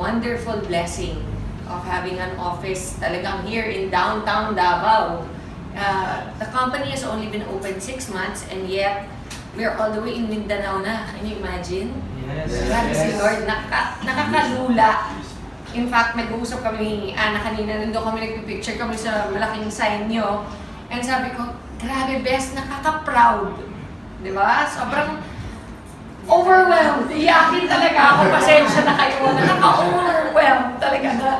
wonderful blessing of having an office talagang here in downtown Davao. The company has only been open 6 months and yet we're all the way in Mindanao na. Can you imagine? Yes. Grabe si Lord, nakakalula. In fact, nag-uusap kami ni Ana kanina, nandun kami nagpipicture kami sa malaking sign nyo. And sabi ko, grabe best, nakaka-proud. Di ba? Sobrang overwhelmed. Iyakin talaga ako. Pasensya na kayo. Nakaka-overwhelmed talaga na.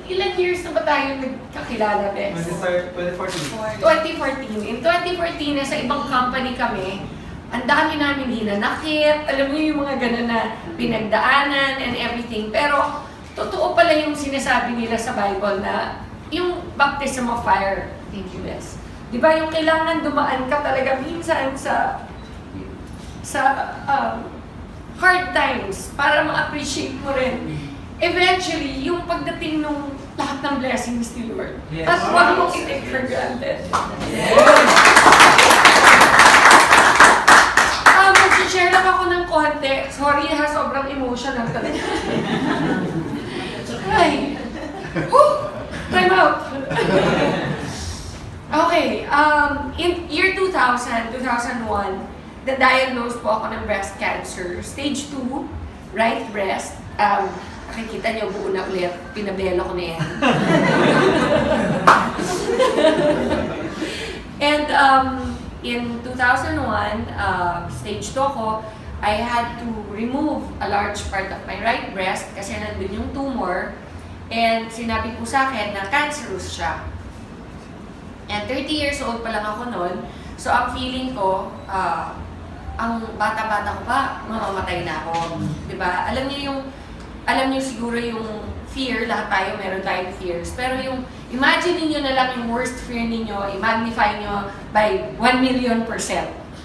Ilan years na ba tayo nagkakilala, Bes? 2014. 2014. In 2014, nasa ibang company kami, ang dami namin hinanakit, alam niyo yung mga gano'n na pinagdaanan and everything. Pero, totoo pala yung sinasabi nila sa Bible na yung baptism of fire. Thank you, Bes. Di ba yung kailangan dumaan ka talaga minsan sa hard times para ma-appreciate mo rin. Eventually, yung pagdating nung lahat ng blessings ni Lord. Yes. At huwag mong i-take for granted. Yes. Mag-share lang ako ng konti. Sorry ha, sobrang emotional talaga. Ay! Whew! Time out! Okay, in year 2000, 2001, na-diagnose po ako ng breast cancer. Stage 2, right breast. Nakikita niyo, buo na ulit. Pinabelo ko na yan. And in 2001, stage 2 ako, I had to remove a large part of my right breast kasi nandun yung tumor. And sinabi po sa akin na cancerous siya. And 30 years old pa lang ako noon. So ang feeling ko, ang bata-bata ko pa, mamamatay na ako. Diba? Alam niyo siguro yung fear, lahat tayo meron tayong fears. Pero yung, imagine niyo na lang yung worst fear niyo, i-magnify niyo by 1,000,000%.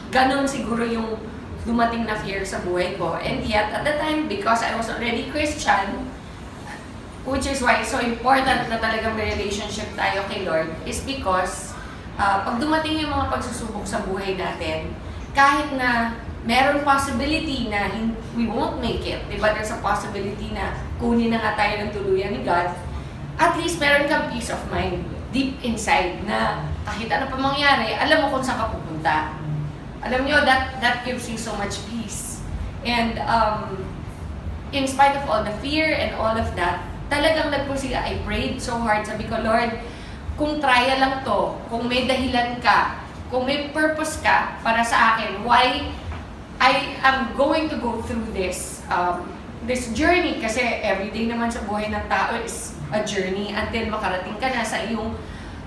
Ganon siguro yung dumating na fear sa buhay ko. And yet, at the time, because I was already Christian, which is why it's so important na talagang may relationship tayo kay Lord, is because pag dumating yung mga pagsusubok sa buhay natin, kahit na meron possibility na we won't make it, diba? There's a possibility na kunin na nga tayo ng tuluyan ni God, at least meron kang peace of mind deep inside na kahit ano pa mangyari, alam mo kung saan ka pupunta. Alam nyo, that gives you so much peace. And in spite of all the fear and all of that, talagang nagpursige. I prayed so hard. Sabi ko, Lord, kung trial lang to, kung may dahilan ka, kung may purpose ka para sa akin, why I am going to go through this journey, kasi everyday naman sa buhay ng tao is a journey until makarating ka na sa iyong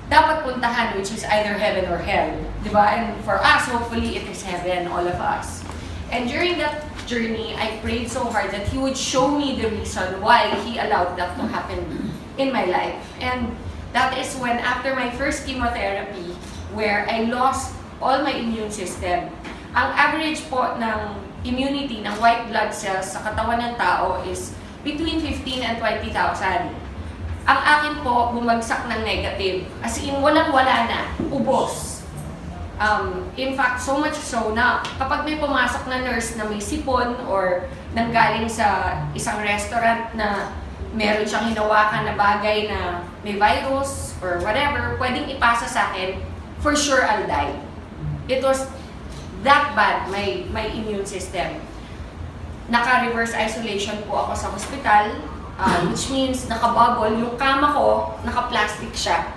dapat puntahan, which is either heaven or hell. Diba? And for us, hopefully, it is heaven, all of us. And during that journey, I prayed so hard that He would show me the reason why He allowed that to happen in my life. And that is when, after my first chemotherapy, where I lost all my immune system, ang average po ng immunity ng white blood cells sa katawan ng tao is between 15 and 20,000. Ang akin po, bumagsak ng negative. As in, walang-wala na. Ubos. In fact, so much so na kapag may pumasok na nurse na may sipon or nanggaling sa isang restaurant na meron siyang hinawakan na bagay na may virus or whatever, pwedeng ipasa sa akin, for sure I'll die. It was that bad, my immune system. Naka-reverse isolation po ako sa hospital, which means naka-bubble. Yung kama ko, naka-plastic siya.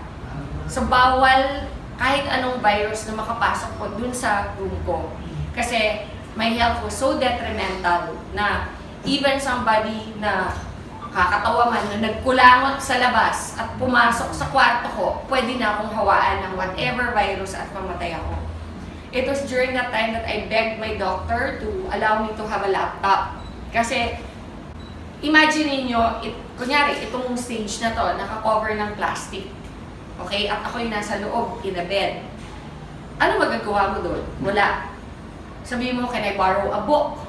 So, bawal kahit anong virus na makapasok po dun sa room ko. Kasi my health was so detrimental na even somebody na kakatawa man na nagkulangot sa labas at pumasok sa kwarto ko, pwede na akong hawaan ng whatever virus at mamatay ako. It was during that time that I begged my doctor to allow me to have a laptop. Kasi, imagine niyo, kunyari, itong stage na to, naka-cover ng plastic. Okay? At ako yung nasa loob, in a bed. Ano magagawa mo doon? Wala. Sabihin mo, can I borrow a book?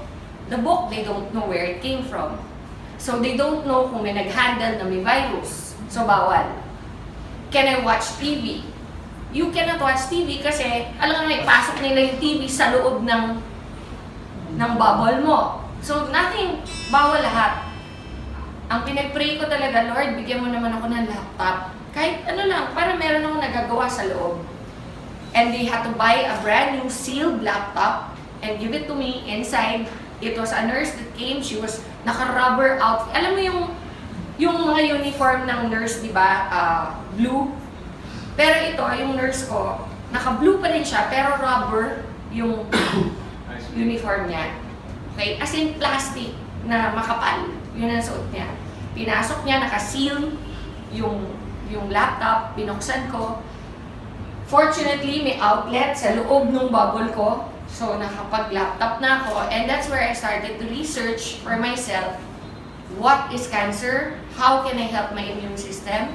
The book, they don't know where it came from. So, they don't know kung may nag-handle na may virus. So, bawal. Can I watch TV? You cannot watch TV kasi, alam nga, may pasok nila yung TV sa loob ng bubble mo. So nothing, bawal lahat. Ang pinag-pray ko talaga, Lord, bigyan mo naman ako ng laptop. Kahit ano lang, para meron akong nagagawa sa loob. And they had to buy a brand new sealed laptop and give it to me inside. It was a nurse that came, she was naka-rubber outfit. Alam mo yung mga uniform ng nurse, di ba? Blue. Pero ito, yung nurse ko, naka-blue pa rin siya, pero rubber yung uniform niya. Okay? As in plastic na makapal. Yun ang suot niya. Pinasok niya, naka-seal yung laptop, binuksan ko. Fortunately, may outlet sa loob ng bubble ko. So, nakapag-laptop na ako. And that's where I started to research for myself. What is cancer? How can I help my immune system?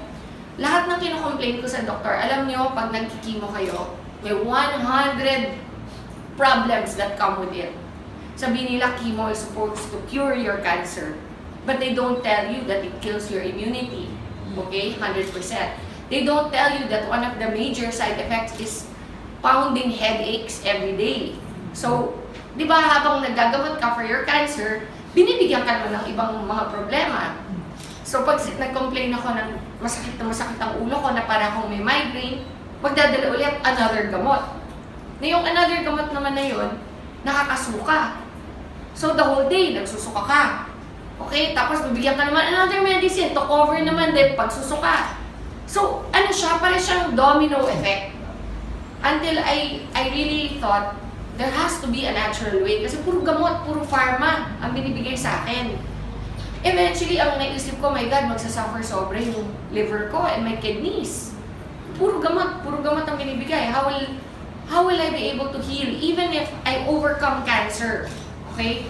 Lahat ng kinocomplain ko sa doktor, alam nyo, pag nagkikimo kayo, may 100 problems that come with it. Sabi nila, chemo is supposed to cure your cancer. But they don't tell you that it kills your immunity. Okay? 100%. They don't tell you that one of the major side effects is pounding headaches every day. So, di ba habang nagagamot ka for your cancer, binibigyan ka naman ng ibang mga problema. So, pag nag-complain ako ng masakit ang ulo ko na para akong may migraine, magdadala ulit another gamot. Na yung another gamot naman na yun, nakakasuka. So, the whole day, nagsusuka ka. Okay? Tapos, bibigyan ka naman another medicine to cover naman din pagsusuka. So, ano siya? Para siyang domino effect. Until I really thought, there has to be a natural way. Kasi puro gamot, puro pharma ang binibigay sa akin. Eventually, ang naisip ko, my God, magsasuffer sobra yung liver ko and my kidneys. Puro gamot ang binibigay. How will I be able to heal even if I overcome cancer? Okay?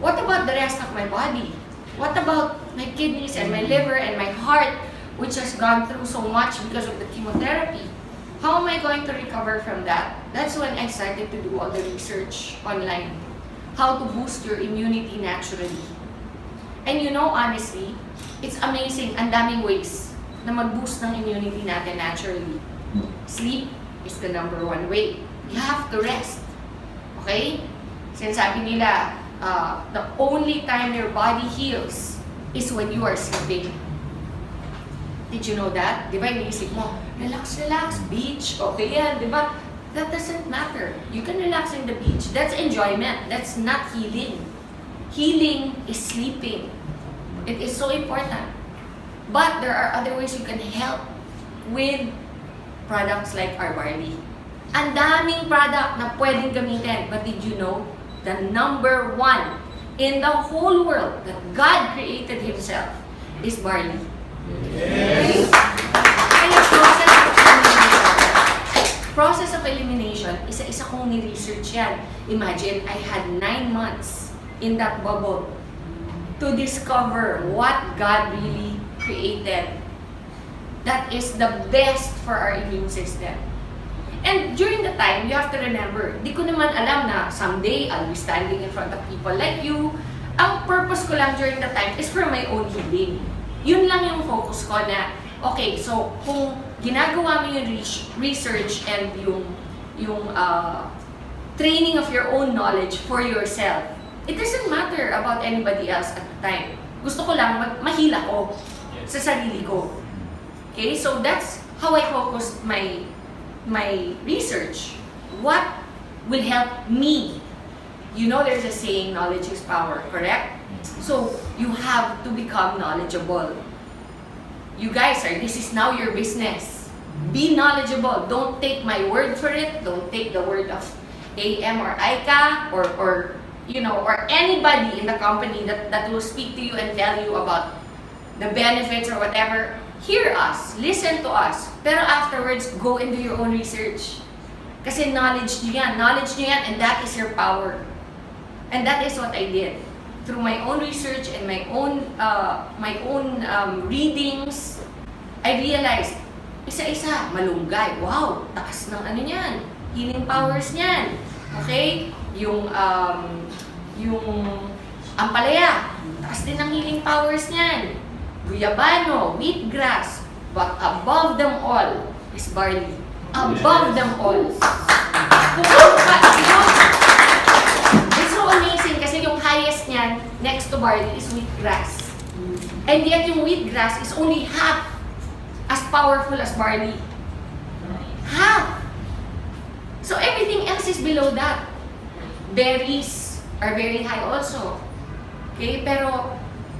What about the rest of my body? What about my kidneys and my liver and my heart, which has gone through so much because of the chemotherapy? How am I going to recover from that? That's when I started to do all the research online. How to boost your immunity naturally. And you know, honestly, it's amazing. Ang daming ways na mag-boost ng immunity natin naturally. Sleep is the number one way. You have to rest. Okay? Sinasabi nila, the only time your body heals is when you are sleeping. Did you know that? Di ba, iniisip mo, relax, beach, okay yan, di ba? That doesn't matter. You can relax in the beach. That's enjoyment. That's not healing. Healing is sleeping. It is so important. But there are other ways you can help with products like our Barley. Ang daming product na pwedeng gamitin. But did you know, the number one in the whole world that God created Himself is Barley. Yes. Kaya process of elimination, isa-isa kong ni-research yan. Imagine, I had 9 months in that bubble to discover what God really created. That is the best for our immune system. And during the time, you have to remember, di ko naman alam na someday I'll be standing in front of people like you. Ang purpose ko lang during the time is for my own healing. Yun lang yung focus ko na, okay, so kung ginagawa mo yung research and yung training of your own knowledge for yourself, it doesn't matter about anybody else at the time. Gusto ko lang mahila ko sa sarili ko. Okay, so that's how I focused my research. What will help me? You know, there's a saying, knowledge is power, correct? So you have to become knowledgeable. You guys this is now your business. Be knowledgeable. Don't take my word for it. Don't take the word of IAM or ICA or anybody in the company that will speak to you and tell you about the benefits or whatever. Hear us. Listen to us. Pero afterwards, go and do your own research. Kasi knowledge nyo yan. Knowledge nyo yan and that is your power. And that is what I did. Through my own research and my own readings, I realized, isa-isa, malunggay. Wow, taas ng ano niyan. Healing powers niyan. Okay? Yung ampalaya, taas din ng healing powers niyan. Guyabano, wheatgrass, but above them all is barley. Above them all. It's so amazing kasi yung highest niyan, next to barley, is wheatgrass. And yet yung wheatgrass is only half as powerful as barley. Half! So everything else is below that. Berries are very high also. Okay? Pero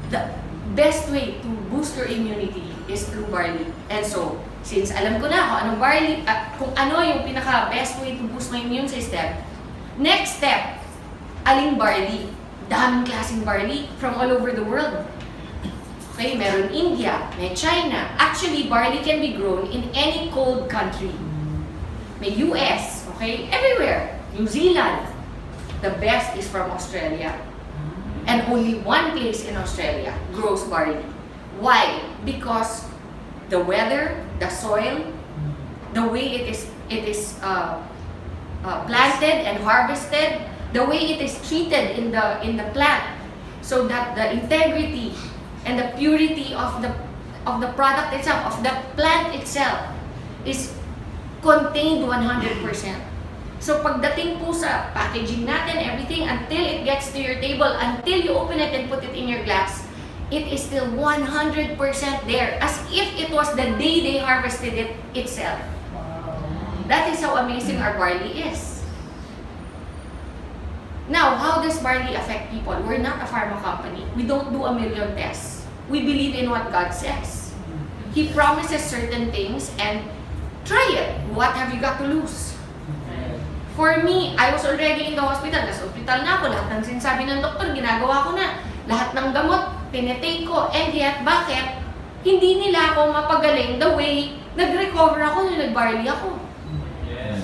the best way to boost your immunity is through barley. And so, since alam ko na kung anong barley, kung ano yung pinaka-best way to boost my immune system, next step, aling barley. Daming klaseng barley from all over the world. Okay, meron India, may China. Actually, barley can be grown in any cold country. May US, okay, everywhere. New Zealand. The best is from Australia. And only one place in Australia grows barley. Why? Because the weather, the soil, the way it is planted and harvested, the way it is treated in the plant, so that the integrity and the purity of the product itself, of the plant itself, is contained 100%. So pagdating po sa packaging natin, everything, until it gets to your table, until you open it and put it in your glass, it is still 100% there, as if it was the day they harvested it itself. That is how amazing our barley is. Now, how does barley affect people? We're not a pharma company. We don't do a million tests. We believe in what God says. He promises certain things, and try it. What have you got to lose? For me, I was already in the hospital. Nasa hospital na ako. Lahat ng sinasabi ng doktor, ginagawa ko na. Lahat ng gamot, tinetake ko. And yet, bakit? Hindi nila ako mapagaling the way nag-recover ako nung nag-barley ako. Yes.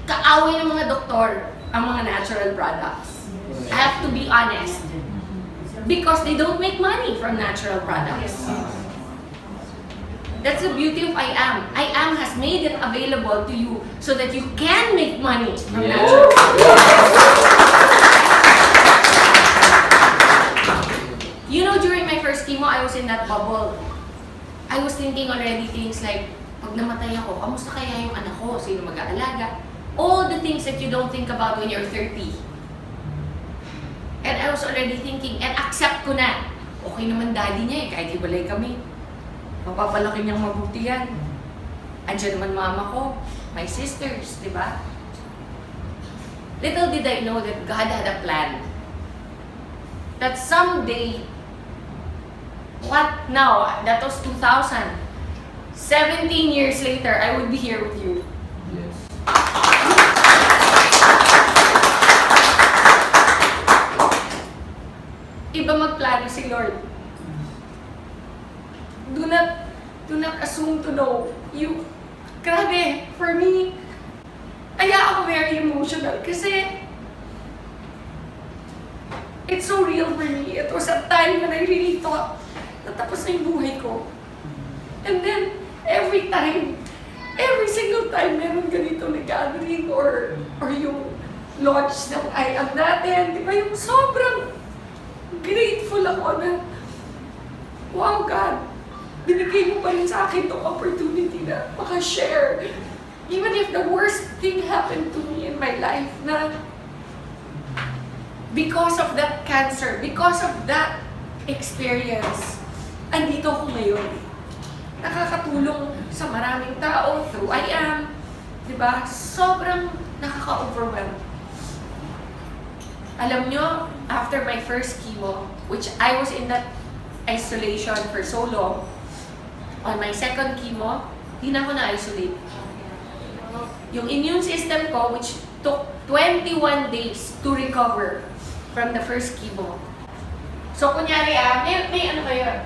Kaaway ng mga doktor ang mga natural products. I have to be honest. Because they don't make money from natural products. That's the beauty of IAM. IAM has made it available to you so that you can make money from natural products. You know, during my first chemo, I was in that bubble. I was thinking already things like, pag namatay ako, kamusta kaya yung anak ko? Sino mag-aalaga? All the things that you don't think about when you're 30. And I was already thinking, and accept ko na, okay naman daddy niya eh, kahit hibalay kami. Mapapalaki niyang mabuti yan. Andiyan naman mama ko, my sisters, di ba? Little did I know that God had a plan. That someday, what now? That was 2000. 17 years later, I would be here with you. Yes. Iba magplano si Lord. Do not assume to know. Grabe, for me, kaya ako very emotional kasi it's so real for me. It was a time when I really thought natapos na yung buhay ko. And then, every single time meron ganito na gathering or yung launch ng IAM natin, di ba, yung sobrang grateful ako na, wow God, binigay mo pa rin sa akin itong opportunity na makashare. Even if the worst thing happened to me in my life, na because of that cancer, because of that experience, andito ako ngayon. Nakakatulong sa maraming tao through IAM. Diba? Sobrang nakaka-overwhelm. Alam nyo, after my first chemo, which I was in that isolation for so long, on my second chemo, di na ako na-isolate. Yung immune system ko, which took 21 days to recover from the first chemo. So, kunyari may ano kayo?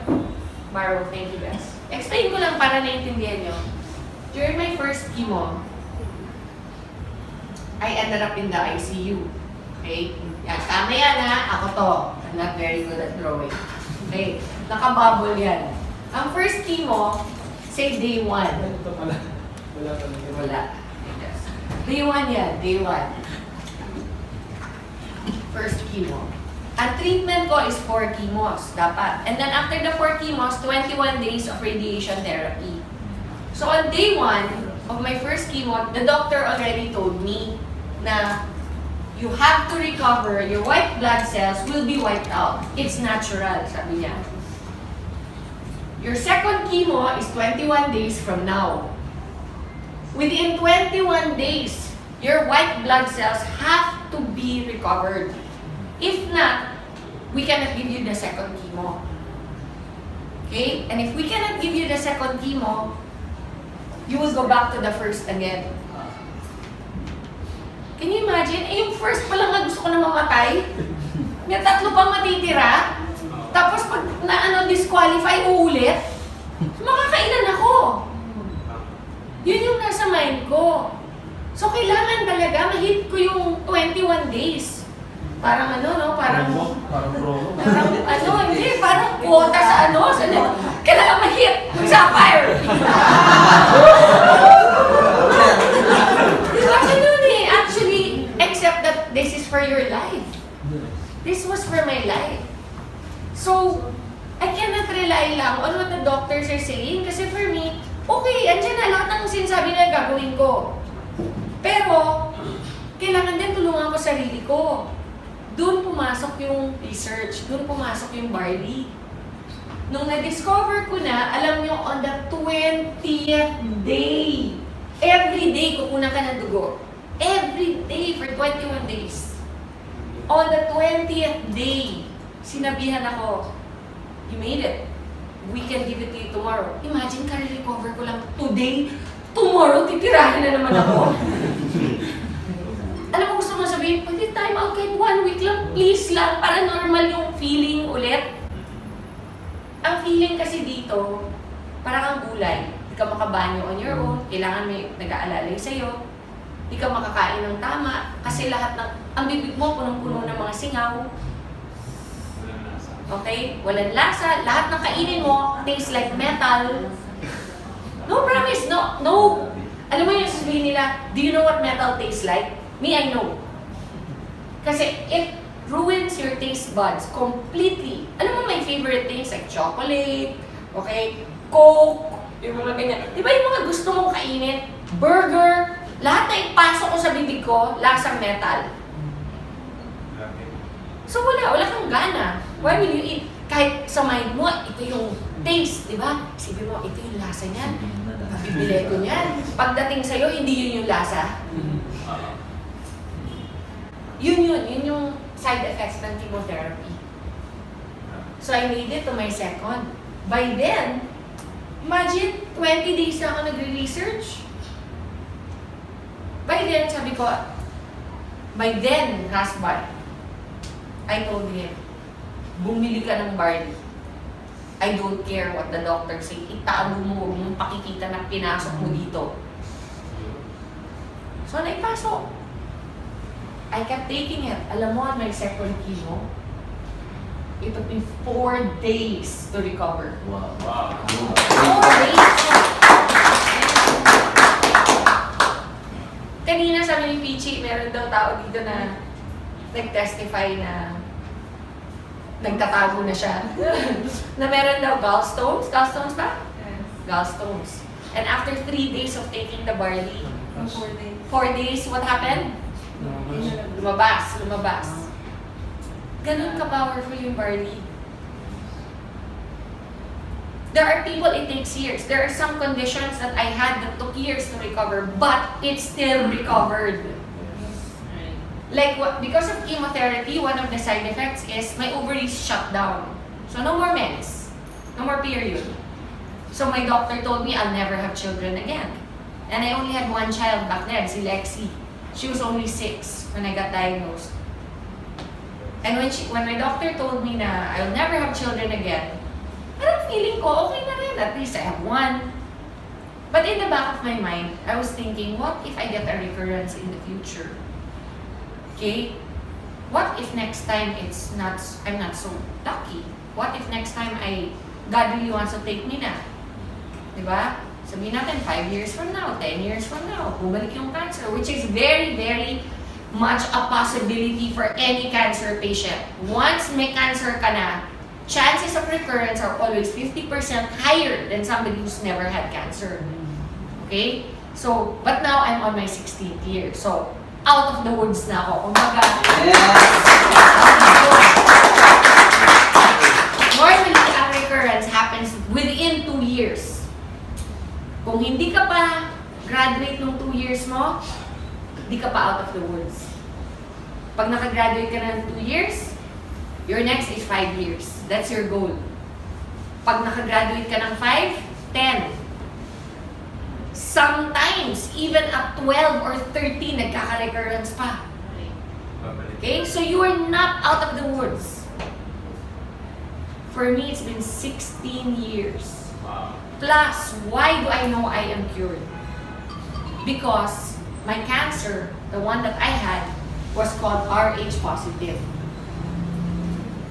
Maro, thank you guys. Explain ko lang para naiintindihan nyo. During my first chemo, I ended up in the ICU. Okay? Yan, tama yan ha. Ako to. I'm not very good at drawing. Okay? Nakabubble yan. Ang first chemo, say day 1. Ito pala. Wala pala. Wala. Yes. Day 1 yan. Day 1. First chemo. Ang treatment ko is 4 chemos, dapat. And then after the 4 chemos, 21 days of radiation therapy. So on day 1 of my first chemo, the doctor already told me na You have to recover. Your white blood cells will be wiped out. It's natural, sabi niya. Your second chemo is 21 days from now. Within 21 days, your white blood cells have to be recovered. If not, we cannot give you the second chemo. Okay? And if we cannot give you the second chemo, you will go back to the first again. Can you imagine? Yung first pa lang na gusto ko na mamatay. May 3 pang matitira. Tapos pag disqualify, uulit. Makakailan ako. Yun yung nasa mind ko. So, kailangan talaga ma-hit ko yung 21 days. Parang parang hindi, parang quota sa kailangan ma-hit yung sapphire. Actually, except that this is for your life. This was for my life. So, I cannot rely lang on what the doctors are saying kasi for me, okay, andyan na lahat ng sinasabi na gagawin ko. Pero, kailangan din tulungan ko sarili ko. Doon pumasok yung research, doon pumasok yung Barley. Nung na-discover ko na, alam nyo, on the 20th day, every day kukunan ka ng dugo. Every day for 21 days. On the 20th day, sinabihan ako, you made it. We can give it to you tomorrow. Imagine, ka-recover ko lang today. Tomorrow, titirahin na naman ako. Alam mo, gusto mo sabihin, pwede time out kahit 1 week lang, please lang, para normal yung feeling ulit. Ang feeling kasi dito, parang ang gulay. Hindi ka makabanyo on your own, kailangan may nag-aalalay sa'yo. Hindi ka makakain ng tama, kasi lahat ng, ang bibig mo, punong-puno ng mga singaw. Okay? Walang lasa. Lahat ng kainin mo, tastes like metal. No promise, no. Alam mo yung sasabihin nila, do you know what metal tastes like? Me, I know. Kasi it ruins your taste buds completely. Alam mo, my favorite things like chocolate, okay, Coke, yung mga ganyan. Di ba yung mga gusto mong kainin? Burger, lahat na ipasok ko sa bibig ko, lasang metal. So wala kang gana. Why will you eat? Kahit sa mind mo, ito yung taste, di ba? Sabi mo, ito yung lasa niyan. Bibili ko niyan. Pagdating sa'yo, hindi yun yung lasa. Yun yung side effects ng chemotherapy. So I made it to my second. By then, imagine, 20 days na ako nagre-research. By then, sabi ko, my then husband, I told him, bumili ka ng Barley. I don't care what the doctor say. Itago mo, huwag mong pakikita na pinasok mo dito. So, naipasok. I kept taking it. Alam mo, on my second chemo, it took me 4 days to recover. Wow. 4 days. Kanina sabi ni Pichi, meron daw tao dito na nag-testify na nagtatago na siya. Na meron daw gallstones. Gallstones ba? Yes. Gallstones. And after 3 days of taking the Barley, 4 days. 4 days, what happened? Lumabas. Ganun ka-powerful yung Barley. There are people it takes years. There are some conditions that I had that took years to recover, but it still recovered. Like, because of chemotherapy, one of the side effects is my ovaries shut down. So no more mens. No more period. So my doctor told me I'll never have children again. And I only had 1 child back then, si Lexi. She was only 6 when I got diagnosed. And when my doctor told me na I'll never have children again, parang feeling ko, okay na rin. At least I have 1. But in the back of my mind, I was thinking, what if I get a recurrence in the future? Okay? What if next time I'm not so lucky? What if next time God really wants to take me na? Diba? Sabihin natin, 5 years from now, 10 years from now, bumalik yung cancer, which is very, very much a possibility for any cancer patient. Once may cancer ka na, chances of recurrence are always 50% higher than somebody who's never had cancer. Okay? So, but now I'm on my 16th year. So, out of the woods na ako. Kumbaga, normally, ang recurrence happens within 2 years. Kung hindi ka pa graduate nung 2 years mo, hindi ka pa out of the woods. Pag nakagraduate ka na ng 2 years, your next is 5 years. That's your goal. Pag nakagraduate ka ng 5, 10. Sometimes, even at 12 or 13, nagkaka-recurrence pa. Okay? So you are not out of the woods. For me, it's been 16 years. Plus, why do I know I am cured? Because my cancer, the one that I had, was called Rh positive.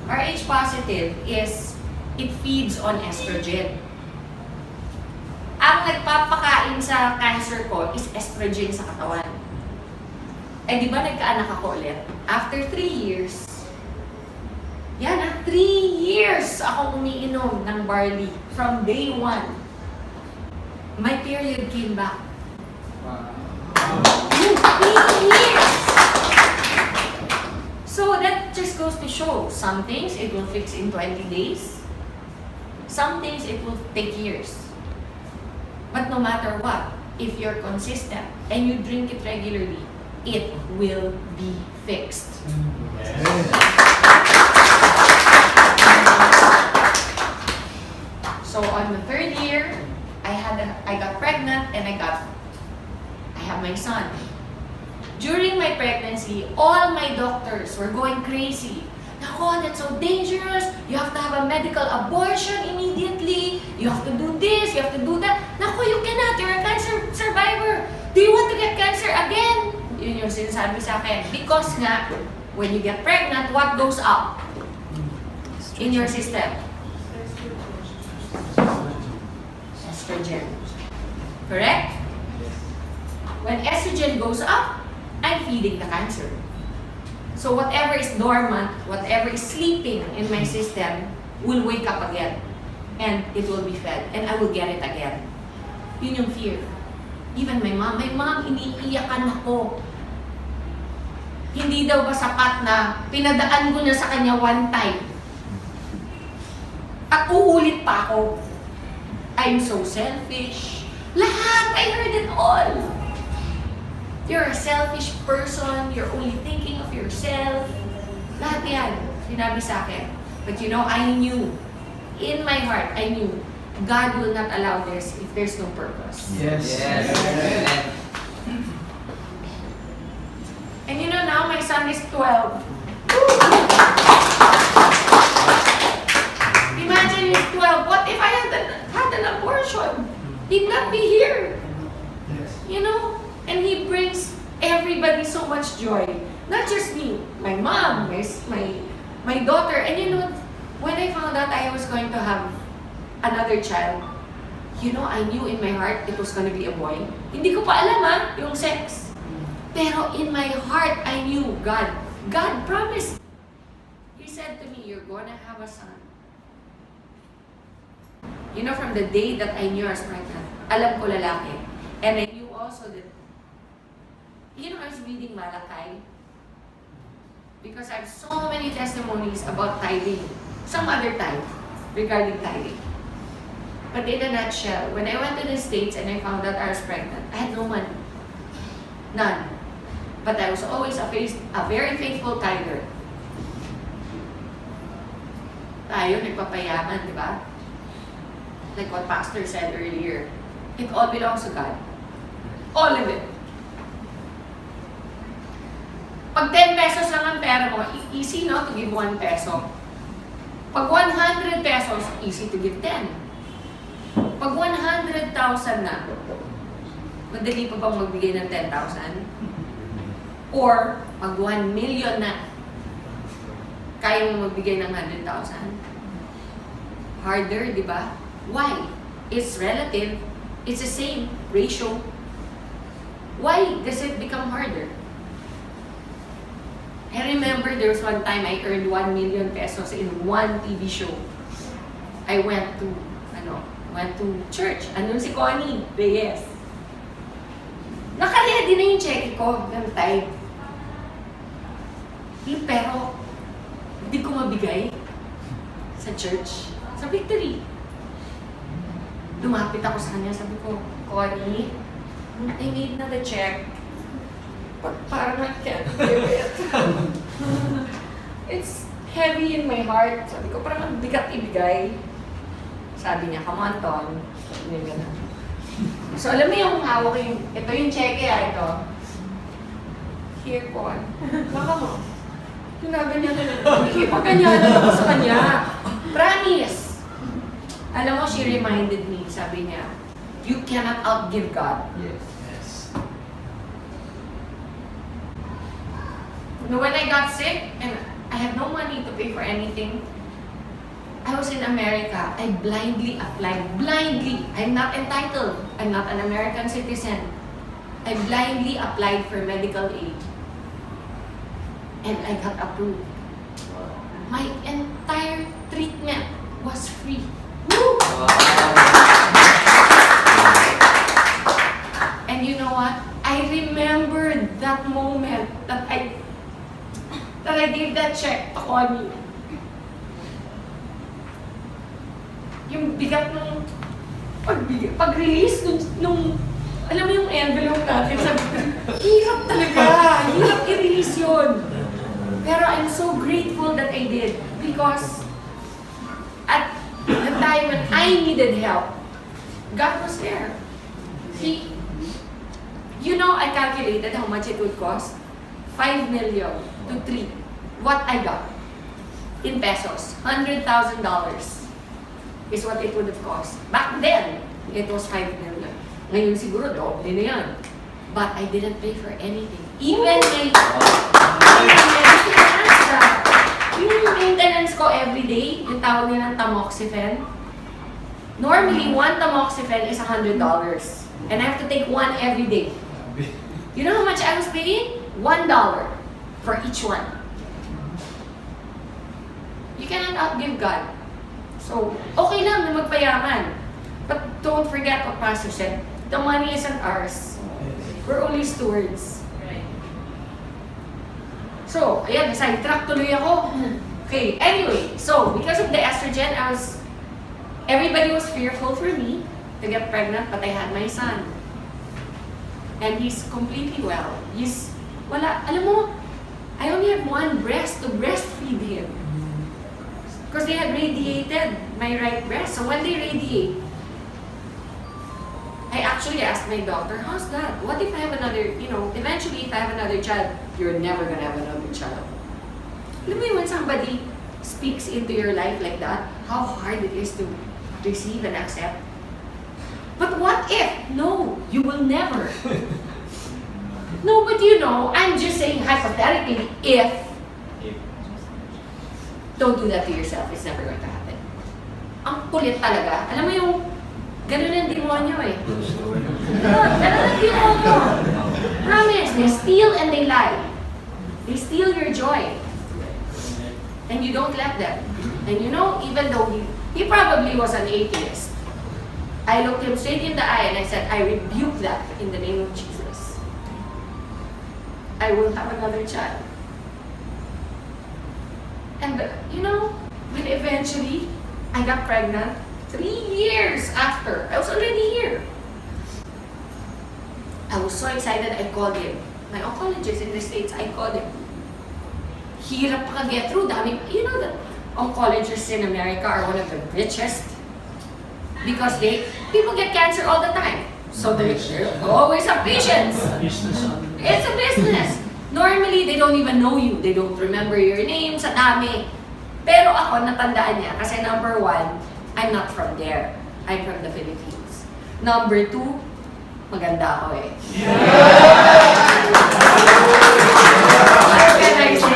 Rh positive is, it feeds on estrogen. Ang nagpapakain sa cancer ko is estrogen sa katawan. Eh di ba nagkaanak ako ulit? After 3 years, 3 years akong umiinom ng barley from day 1. My period came back. Wow. 3 years! So that just goes to show, some things it will fix in 20 days. Some things it will take years. But no matter what, if you're consistent and you drink it regularly, it will be fixed. So on the 3rd year, I got pregnant and I have my son. During my pregnancy, all my doctors were going crazy. Nako, that's so dangerous. You have to have a medical abortion immediately. You have to do this, you have to do that. Nako, you cannot. You're a cancer survivor. Do you want to get cancer again? Yun yung sinasabi sa akin. Because nga, when you get pregnant, what goes up in your system? Estrogen. Correct? When estrogen goes up, I'm feeding the cancer. So whatever is dormant, whatever is sleeping in my system will wake up again. And it will be fed. And I will get it again. Yun yung fear. Even my mom, iniiyakan ako. Hindi daw ba sapat na pinadaan ko na sa kanya one time? At uulit pa ako. I'm so selfish. Lahat, I heard it all. You're a selfish person. You're only thinking of yourself. Lahat yan, sinabi sa akin. But you know, I knew, in my heart, I knew, God will not allow this if there's no purpose. Yes. And you know, now my son is 12. Imagine he's 12. What if I had an abortion? He'd not be here. Yes. You know? And he brings everybody so much joy. Not just me, my mom, my daughter. And you know, when I found out I was going to have another child, you know, I knew in my heart it was going to be a boy. Hindi ko pa alam yung sex. Pero in my heart, I knew God promised. He said to me, you're gonna have a son. You know, from the day that I knew I was pregnant, alam ko lalaki. And I knew also that, you know, I was reading Malachi because I have so many testimonies about tithing, some other time regarding tithing. But in a nutshell, when I went to the States and I found out I was pregnant, I had no money. None. But I was always a very faithful tither. Tayo, nagpapayaman, di ba? Like what Pastor said earlier, it all belongs to God. All of it. Pag 10 pesos lang ang pera mo, easy no to give 1 peso. Pag 100 pesos, easy to give 10. Pag 100,000 na, madali pa bang magbigay ng 10,000? Or, pag 1 million na, kaya mo magbigay ng 100,000? Harder, di ba? Why? It's relative. It's the same ratio. Why does it become harder? I remember there was one time I earned 1 million pesos in one TV show. I went to church. Andun si Connie Reyes. Naka-ready na yung check ko ng time. Pero, hindi ko mabigay sa church. Sa Victory. Lumapit ako sa kanya, sabi ko, Connie, I made na the check. But parang I can't give it. It's heavy in my heart. Sabi ko, parang ang bigat ibigay. Sabi niya, come on, Ton. Sabi niya gano'n. So, alam mo yung hawak yung, ito yung cheque ito. Here, Con. Baka mo. Ginaganyan na lang. Ipaganyan na ako sa kanya. Promise. Alam mo, she reminded me, sabi niya, you cannot outgive God. Yes. Yes. When I got sick and I had no money to pay for anything, I was in America. I blindly applied. Blindly. I'm not entitled. I'm not an American citizen. I blindly applied for medical aid. And I got approved. My entire treatment was free. Woo! And you know what? I remembered that moment that I gave that check to Connie. Yung bigat ng pag-release nung alam mo yung envelope natin, sabi ko, hirap talaga, hirap i-release yun. Pero I'm so grateful that I did because at the time when I needed help, God was there. You know, I calculated how much it would cost. 5 million to 3. What I got in pesos, $100,000 is what it would have cost. Back then, it was 5 million. Ngayon siguro, doble na yan. But I didn't pay for anything. Even my yung maintenance ko every day, yung tawag nila ng tamoxifen. Normally, one tamoxifen is $100. And I have to take one every day. You know how much I was paying? $1 for each one. You cannot outgive God. So, okay lang na magpayaman. But don't forget what Pastor said. The money isn't ours. We're only stewards. So, ayan, sidetrack tuloy ako. Okay, anyway, so, because of the estrogen, everybody was fearful for me to get pregnant, but I had my son. And he's completely well. Alam mo, I only have one breast to breastfeed him. Because they had radiated my right breast. So when they radiate, I actually asked my doctor, how's that? What if I have another, eventually if I have another child, you're never gonna have another child. Alam mo when somebody speaks into your life like that, how hard it is to receive and accept. But what if? No, you will never. No, but I'm just saying hypothetically, if. Don't do that to yourself. It's never going to happen. Ang kulit talaga. Alam mo yung ganun ang demonyo eh. Ganun ang demonyo. Promise, they steal and they lie. They steal your joy. And you don't let them. And even though he probably was an atheist, I looked him straight in the eye and I said, I rebuke that in the name of Jesus. I will have another child. And when eventually I got pregnant, 3 years after, I was already here. I was so excited, I called him. My oncologist in the States, I called him. Hirap pa get through. Dami, that oncologists in America are one of the richest because people get cancer all the time. So they always have patients. It's a business. Normally, they don't even know you. They don't remember your name sa dami. Pero ako, natandaan niya. Kasi number 1, I'm not from there. I'm from the Philippines. Number 2, maganda ako eh. What can I say?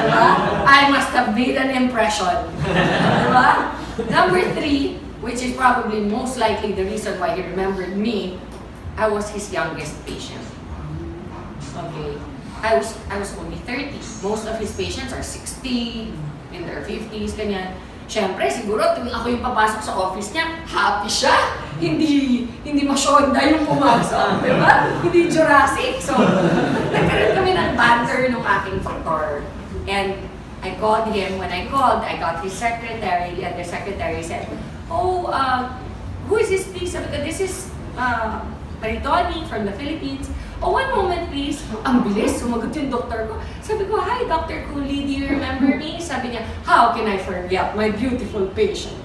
Diba? I must have made an impression. Diba? Number 3, which is probably most likely the reason why he remembered me, I was his youngest patient. Okay. I was only 30. Most of his patients are 60, in their 50s, ganyan. Siyempre, siguro, tuwing ako yung papasok sa office niya, happy siya. Hindi masyonda yung pumasok, di ba? Hindi Jurassic. So, nagkaroon kami ng banter nung aking doktor. And I called him. When I called, I got his secretary, and the secretary said, "Oh, who is this, please?" Sabi ko, "This is Maritoni from the Philippines." "Oh, one moment, please." Ang bilis, sumagot yung doktor ko. Sabi ko, "Hi, Dr. Cooley, do you remember me?" Sabi niya, "How can I forget my beautiful patient?"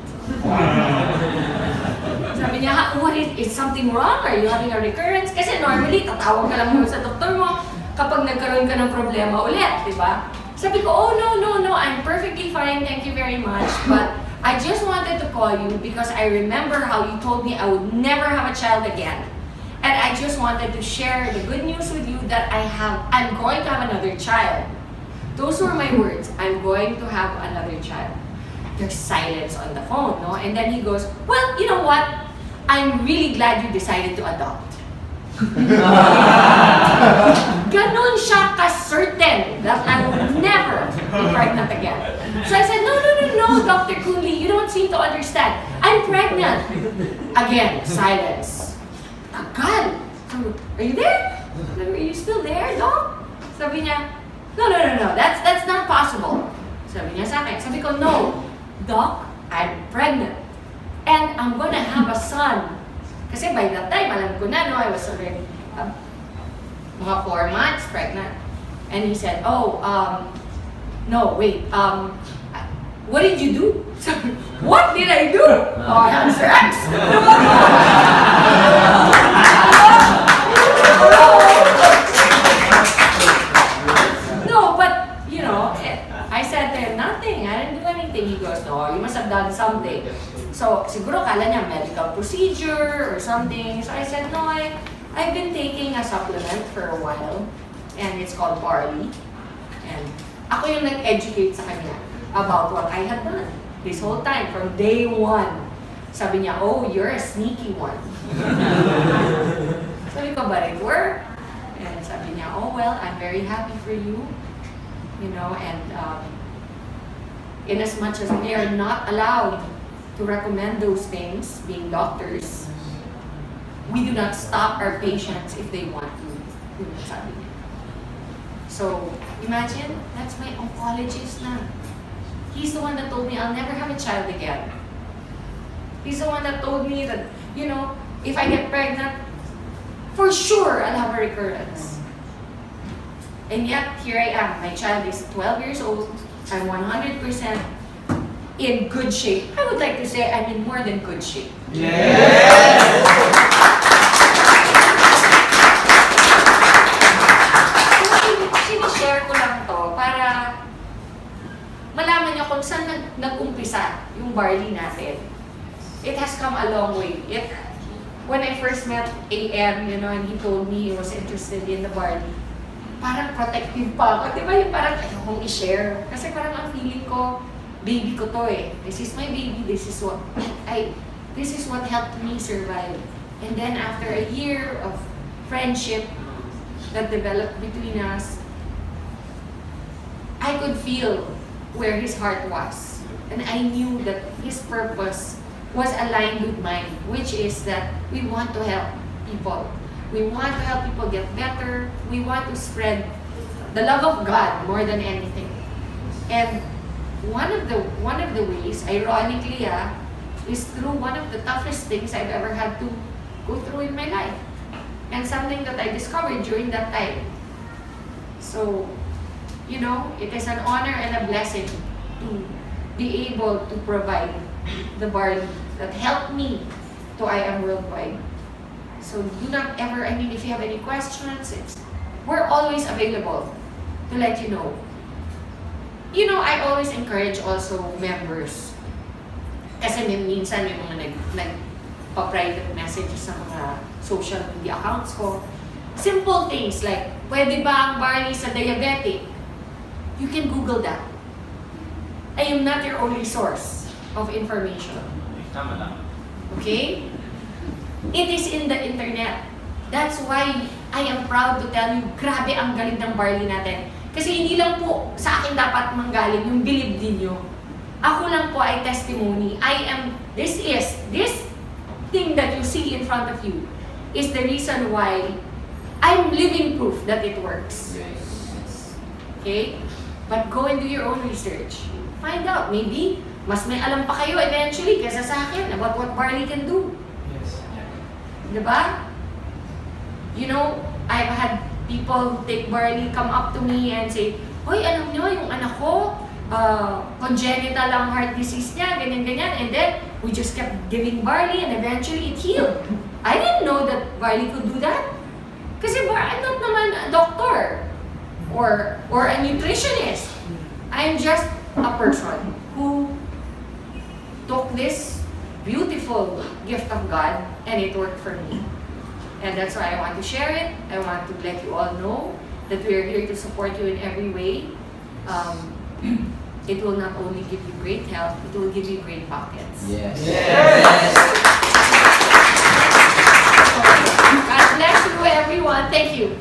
Sabi niya, "What is something wrong? Are you having a recurrence?" Kasi normally, tatawag ka lang muna sa doktor mo kapag nagkaroon ka ng problema ulit, di ba? Sabi ko, "Oh, no, I'm perfectly fine, thank you very much. But I just wanted to call you because I remember how you told me I would never have a child again. And I just wanted to share the good news with you that I'm going to have another child." Those were my words, "I'm going to have another child." There's silence on the phone, no? And then he goes, "Well, you know what? I'm really glad you decided to adopt." Ganon siya ka-certain that I will never be pregnant again. So I said, no, Dr. Cooley, you don't seem to understand. I'm pregnant. Again, silence. Tagal. "Are you there? Are you still there, Doc?" Sabi niya, no, that's not possible. Sabi niya sa akin. Sabi ko, "No, Doc, I'm pregnant. And I'm gonna have a son." Kasi by that time, alam ko na, no, I was already mga 4 months pregnant. And he said, "Oh, no, wait, what did you do?" Sabi, "What did I do?" "Oh, I had sex." No, but, you know, I said to him, "Nothing, I didn't do anything." He goes, "No, you must have done something." So, siguro kala niya medical procedure or something. So I said, "No, I've been taking a supplement for a while, and it's called Barley." And ako yung nag-educate sa kanya about what I had done this whole time, from day one. Sabi niya, "Oh, you're a sneaky one." Sabi ko, "But it worked." And sabi niya, "Oh, well, I'm very happy for you." You know, and in as much as we are not allowed to recommend those things, being doctors, we do not stop our patients if they want to. Sabi niya. So, imagine, that's my oncologist na. He's the one that told me I'll never have a child again. He's the one that told me that, you know, if I get pregnant, for sure I'll have a recurrence. And yet, here I am. My child is 12 years old. I'm 100% in good shape. I would like to say I'm in more than good shape. Yes! Sinishare ko lang to para malaman niyo kung saan nag-umpisa yung Barley natin. It has come a long way. When I first met IAM, you know, and he told me he was interested in the Barley, parang protective pa ako. Di ba yung parang ayokong i-share? Kasi parang ang feeling ko, baby ko to eh. This is my baby. This is what helped me survive. And then after a year of friendship that developed between us, I could feel where his heart was. And I knew that his purpose was aligned with mine, which is that we want to help people. We want to help people get better. We want to spread the love of God more than anything. And one of the ways, ironically, is through one of the toughest things I've ever had to go through in my life. And something that I discovered during that time. So, you know, it is an honor and a blessing to be able to provide the Barley that helped me to IAM Worldwide. So do not ever, I mean, if you have any questions, we're always available to let you know. You know, I always encourage also members. Kasi minsan yung mga nagpa-private messages sa mga social media accounts ko. Simple things like, pwede ba ang Barley sa diabetic? You can Google that. I am not your only source of information. Tama lang. Okay? It is in the internet. That's why I am proud to tell you, grabe ang galing ng Barley natin. Kasi hindi lang po sa akin dapat manggaling yung believe din nyo. Ako lang po ay testimony. This thing that you see in front of you is the reason why I'm living proof that it works. Okay? But go and do your own research. Find out. Maybe, mas may alam pa kayo eventually kaysa sa akin about what barley can do. Yes. Diba? You know, I've had people who take barley come up to me and say, "Hoy, alam nyo, yung anak ko, congenital ang heart disease niya, ganyan-ganyan." And then, we just kept giving barley and eventually it healed. I didn't know that barley could do that. Kasi I'm not naman a doctor or a nutritionist. I'm just a person who took this beautiful gift of God and it worked for me. And that's why I want to share it. I want to let you all know that we are here to support you in every way. It will not only give you great health, it will give you great pockets. Yes. God bless you everyone. Thank you.